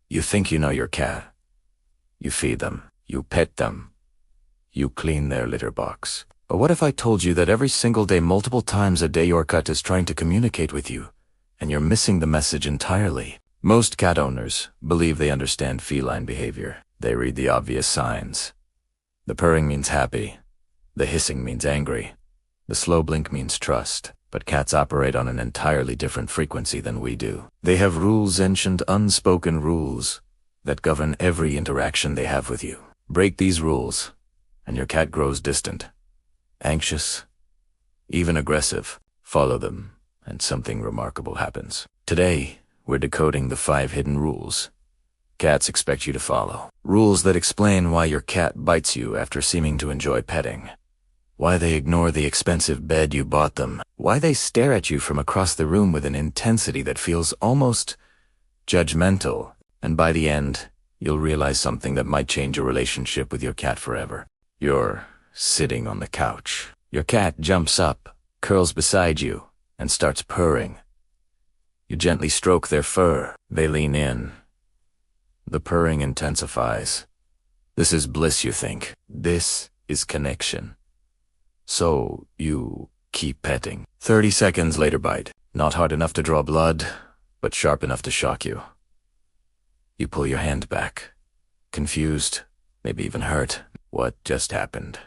You think you know your cat. You feed them. You pet them. You clean their litter box. But what if I told you that every single day, multiple times a day, your cat is trying to communicate with you, and you're missing the message entirely? Most cat owners believe they understand feline behavior. They read the obvious signs. The purring means happy. The hissing means angry. The slow blink means trust. But cats operate on an entirely different frequency than we do. They have rules, ancient unspoken rules, that govern every interaction they have with you. Break these rules, and your cat grows distant, anxious, even aggressive. Follow them, and something remarkable happens. Today, we're decoding the 5 hidden rules cats expect you to follow. Rules that explain why your cat bites you after seeming to enjoy petting. Why they ignore the expensive bed you bought them. Why they stare at you from across the room with an intensity that feels almost judgmental. And by the end, you'll realize something that might change your relationship with your cat forever. You're sitting on the couch. Your cat jumps up, curls beside you, and starts purring. You gently stroke their fur. They lean in. The purring intensifies. This is bliss, you think. This is connection. So you keep petting. 30 seconds later, bite. Not hard enough to draw blood, but sharp enough to shock you. You pull your hand back, confused, maybe even hurt. What just happened?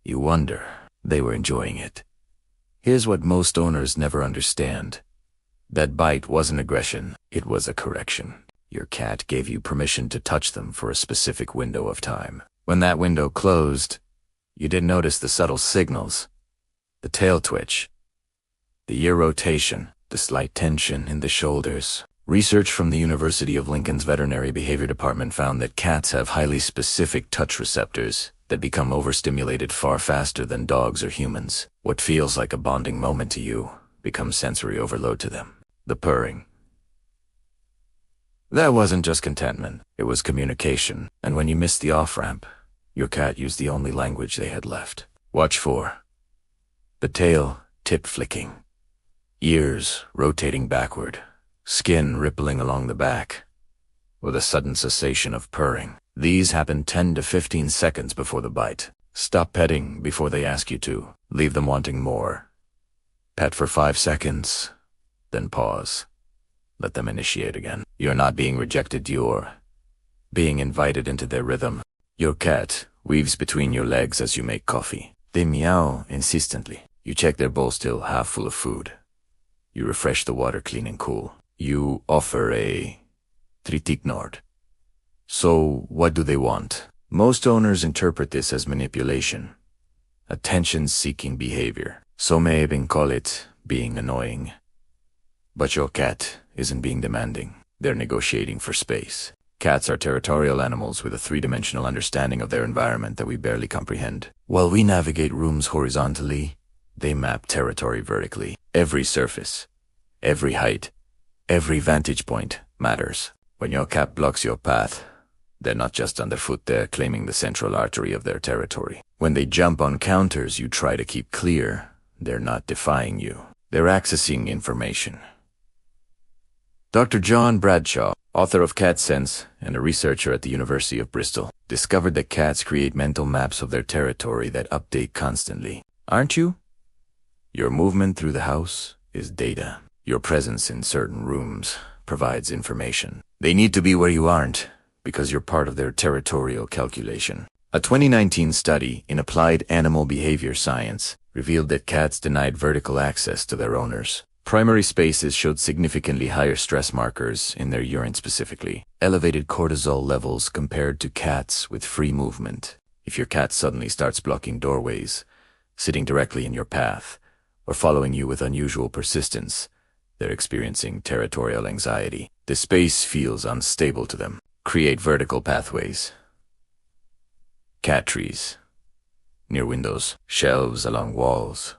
You wonder. They were enjoying it. Here's what most owners never understand. That bite wasn't aggression, it was a correction. Your cat gave you permission to touch them for a specific window of time. When that window closed, you didn't notice the subtle signals. The tail twitch, the ear rotation, the slight tension in the shoulders. Research from the University of Lincoln's Veterinary Behavior Department found that cats have highly specific touch receptors that become overstimulated far faster than dogs or humans. What feels like a bonding moment to you becomes sensory overload to them. The purring. That wasn't just contentment, it was communication. And when you missed the off-ramp, your cat used the only language they had left. Watch for the tail tip flicking, ears rotating backward, skin rippling along the back, with a sudden cessation of purring. These happen 10 to 15 seconds before the bite. Stop petting before they ask you to. Leave them wanting more. Pet for 5 seconds, then pause. Let them initiate again. You're not being rejected, you're being invited into their rhythm. Your cat weaves between your legs as you make coffee. They meow insistently. You check their bowl still half full of food. You refresh the water clean and cool. You offer a tritiknord. So what do they want? Most owners interpret this as manipulation, attention-seeking behavior. Some may even call it being annoying. But your cat isn't being demanding. They're negotiating for space. Cats are territorial animals with a 3-dimensional understanding of their environment that we barely comprehend. While we navigate rooms horizontally, they map territory vertically. Every surface, every height, every vantage point matters. When your cat blocks your path, they're not just underfoot, they're claiming the central artery of their territory. When they jump on counters you try to keep clear, they're not defying you. They're accessing information. Dr. John Bradshaw, author of Cat Sense and a researcher at the University of Bristol, discovered that cats create mental maps of their territory that update constantly. Aren't you? Your movement through the house is data. Your presence in certain rooms provides information. They need to be where you aren't, because you're part of their territorial calculation. A 2019 study in applied animal behavior science revealed that cats denied vertical access to their owners. Primary spaces showed significantly higher stress markers in their urine, specifically elevated cortisol levels compared to cats with free movement. If your cat suddenly starts blocking doorways, sitting directly in your path, or following you with unusual persistence, they're experiencing territorial anxiety. The space feels unstable to them. Create vertical pathways. Cat trees. Near windows, shelves along walls.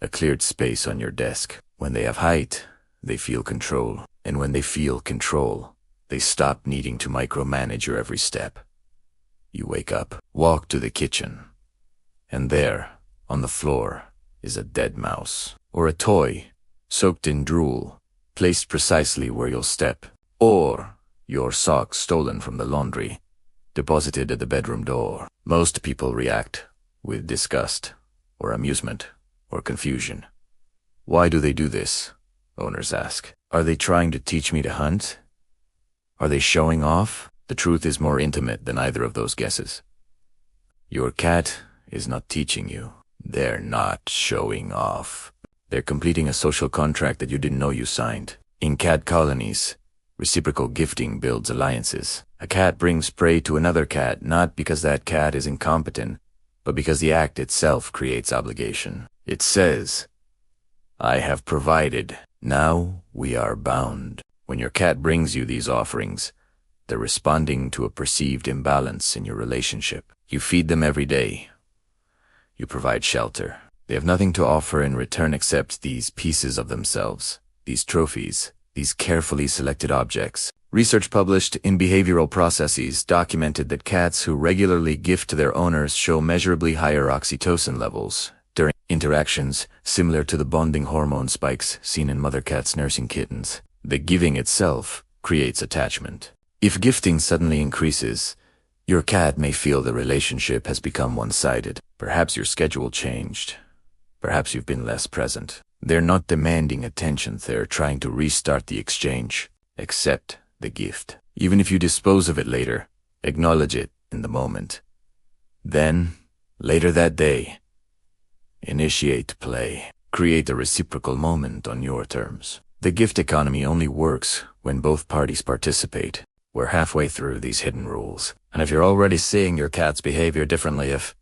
A cleared space on your desk. When they have height, they feel control. And when they feel control, they stop needing to micromanage your every step. You wake up, walk to the kitchen, and there, on the floor, is a dead mouse. Or a toy, soaked in drool, placed precisely where you'll step. Or Your socks stolen from the laundry, deposited at the bedroom door. Most people react with disgust, or amusement, or confusion. Why do they do this? Owners ask. Are they trying to teach me to hunt? Are they showing off? The truth is more intimate than either of those guesses. Your cat is not teaching you. They're not showing off. They're completing a social contract that you didn't know you signed. In cat colonies, reciprocal gifting builds alliances. A cat brings prey to another cat not because that cat is incompetent, but because the act itself creates obligation. It says, I have provided. Now we are bound. When your cat brings you these offerings, they're responding to a perceived imbalance in your relationship. You feed them every day. You provide shelter. They have nothing to offer in return except these pieces of themselves, these trophies, these carefully selected objects. Research published in Behavioral Processes documented that cats who regularly gift to their owners show measurably higher oxytocin levels during interactions, similar to the bonding hormone spikes seen in mother cats nursing kittens. The giving itself creates attachment. If gifting suddenly increases, your cat may feel the relationship has become one-sided. Perhaps your schedule changed. Perhaps you've been less present. They're not demanding attention, they're trying to restart the exchange. Accept the gift. Even if you dispose of it later, acknowledge it in the moment. Then, later that day, initiate play. Create a reciprocal moment on your terms. The gift economy only works when both parties participate. We're halfway through these hidden rules. And if you're already seeing your cat's behavior differently, if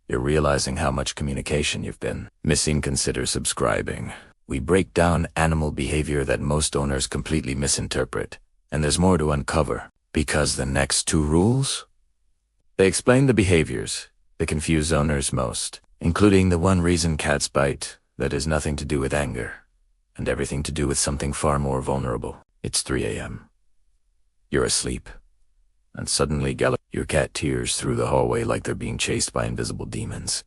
you're realizing how much communication you've been missing, consider subscribing. We break down animal behavior that most owners completely misinterpret, and there's more to uncover. Because the next two rules? They explain the behaviors that confuse owners most, including the one reason cats bite that has nothing to do with anger, and everything to do with something far more vulnerable. It's 3 a.m. You're asleep, and suddenly your cat tears through the hallway like they're being chased by invisible demons.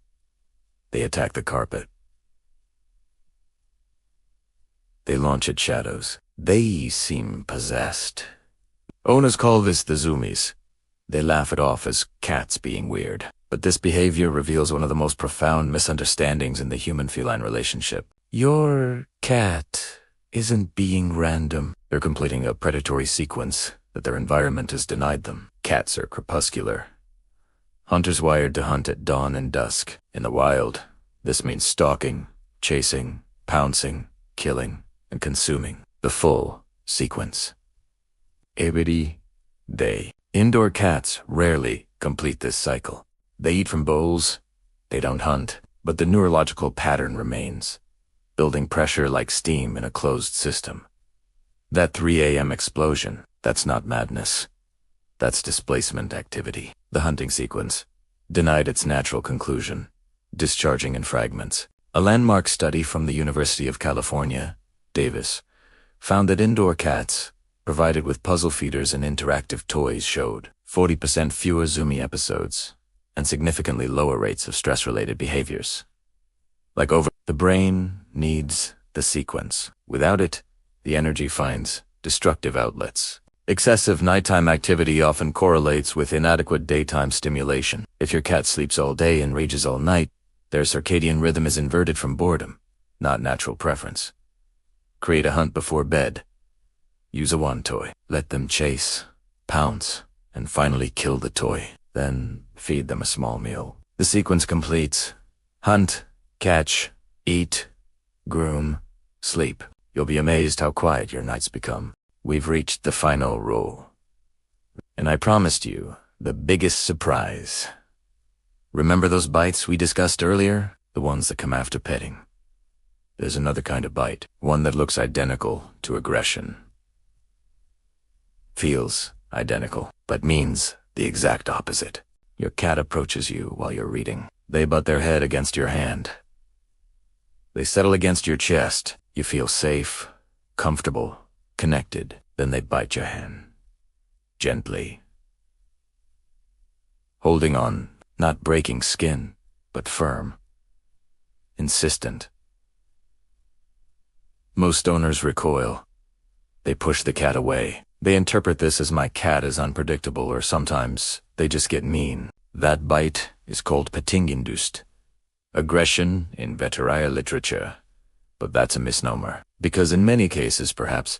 They attack the carpet. They launch at shadows. They seem possessed. Owners call this the zoomies. They laugh it off as cats being weird. But this behavior reveals one of the most profound misunderstandings in the human-feline relationship. Your cat isn't being random. They're completing a predatory sequence that their environment has denied them. Cats are crepuscular. Hunters wired to hunt at dawn and dusk. In the wild, this means stalking, chasing, pouncing, killing, and consuming. The full sequence. Every day. Indoor cats rarely complete this cycle. They eat from bowls, they don't hunt, but the neurological pattern remains, building pressure like steam in a closed system. That 3 a.m. explosion, that's not madness. That's displacement activity. The hunting sequence denied its natural conclusion, discharging in fragments. A landmark study from the University of California, Davis, found that indoor cats, provided with puzzle feeders and interactive toys, showed 40% fewer Zoomy episodes and significantly lower rates of stress-related behaviors. The brain needs the sequence. Without it, the energy finds destructive outlets. Excessive nighttime activity often correlates with inadequate daytime stimulation. If your cat sleeps all day and rages all night, their circadian rhythm is inverted from boredom, not natural preference. Create a hunt before bed. Use a wand toy. Let them chase, pounce, and finally kill the toy. Then feed them a small meal. The sequence completes. Hunt, catch, eat, groom, sleep. You'll be amazed how quiet your nights become. We've reached the final rule. And I promised you the biggest surprise. Remember those bites we discussed earlier? The ones that come after petting. There's another kind of bite, one that looks identical to aggression. Feels identical, but means the exact opposite. Your cat approaches you while you're reading. They butt their head against your hand. They settle against your chest. You feel safe, comfortable, connected. Then they bite your hand. Gently. Holding on, not breaking skin, but firm. Insistent. Most owners recoil. They push the cat away. They interpret this as my cat is unpredictable, or sometimes they just get mean. That bite is called petting-induced aggression in veterinary literature. But that's a misnomer, because in many cases, perhaps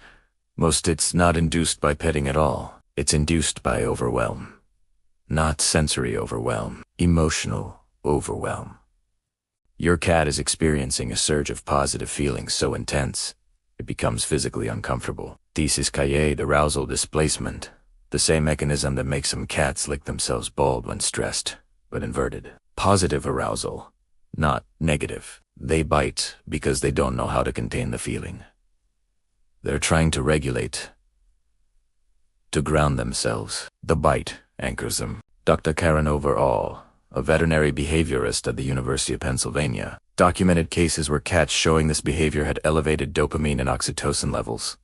most, it's not induced by petting at all. It's induced by overwhelm. Not sensory overwhelm, emotional overwhelm. Your cat is experiencing a surge of positive feelings so intense, it becomes physically uncomfortable. This is called arousal displacement, the same mechanism that makes some cats lick themselves bald when stressed, but inverted. Positive arousal, not negative. They bite because they don't know how to contain the feeling. They're trying to regulate, to ground themselves. The bite anchors them. Dr. Karen Overall, a veterinary behaviorist at the University of Pennsylvania, documented cases where cats showing this behavior had elevated dopamine and oxytocin levels.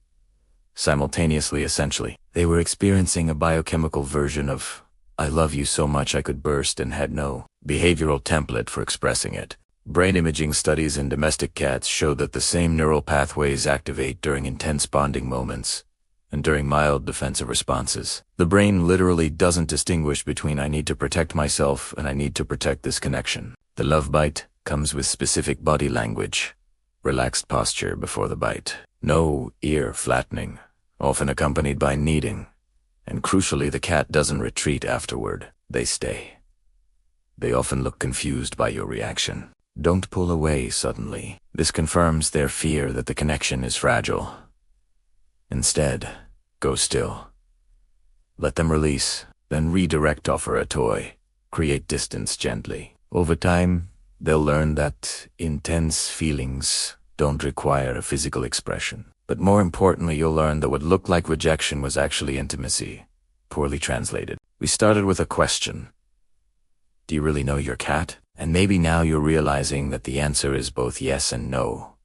Simultaneously, essentially, they were experiencing a biochemical version of, "I love you so much I could burst," and had no behavioral template for expressing it. Brain imaging studies in domestic cats showed that the same neural pathways activate during intense bonding moments and during mild defensive responses. The brain literally doesn't distinguish between "I need to protect myself" and "I need to protect this connection." The love bite comes with specific body language, relaxed posture before the bite, no ear flattening, often accompanied by kneading, and crucially, the cat doesn't retreat afterward. They stay. They often look confused by your reaction. Don't pull away suddenly. This confirms their fear that the connection is fragile. Instead, go still. Let them release, then redirect. Offer a toy. Create distance gently. Over time, they'll learn that intense feelings don't require a physical expression. But more importantly, you'll learn that what looked like rejection was actually intimacy, poorly translated. We started with a question. Do you really know your cat? And maybe now you're realizing that the answer is both yes and no.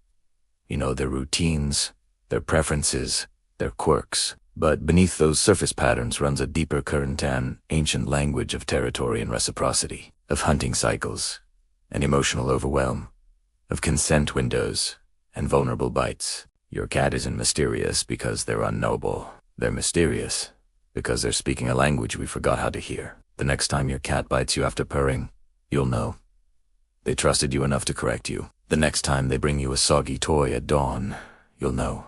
You know their routines, their preferences, their quirks. But beneath those surface patterns runs a deeper current, an ancient language of territory and reciprocity, of hunting cycles and emotional overwhelm, of consent windows and vulnerable bites. Your cat isn't mysterious because they're unknowable. They're mysterious because they're speaking a language we forgot how to hear. The next time your cat bites you after purring, you'll know. They trusted you enough to correct you. The next time they bring you a soggy toy at dawn, you'll know.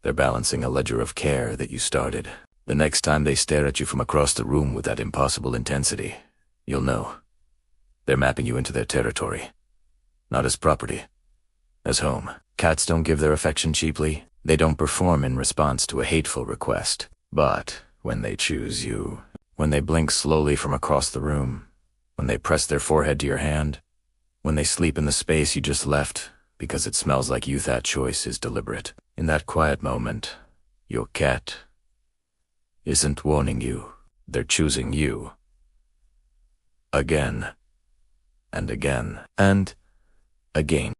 They're balancing a ledger of care that you started. The next time they stare at you from across the room with that impossible intensity, you'll know. They're mapping you into their territory. Not as property, as home. Cats don't give their affection cheaply. They don't perform in response to a hateful request. But when they choose you, when they blink slowly from across the room, when they press their forehead to your hand, when they sleep in the space you just left because it smells like you, that choice is deliberate. In that quiet moment, your cat isn't warning you. They're choosing you. Again, and again, and again.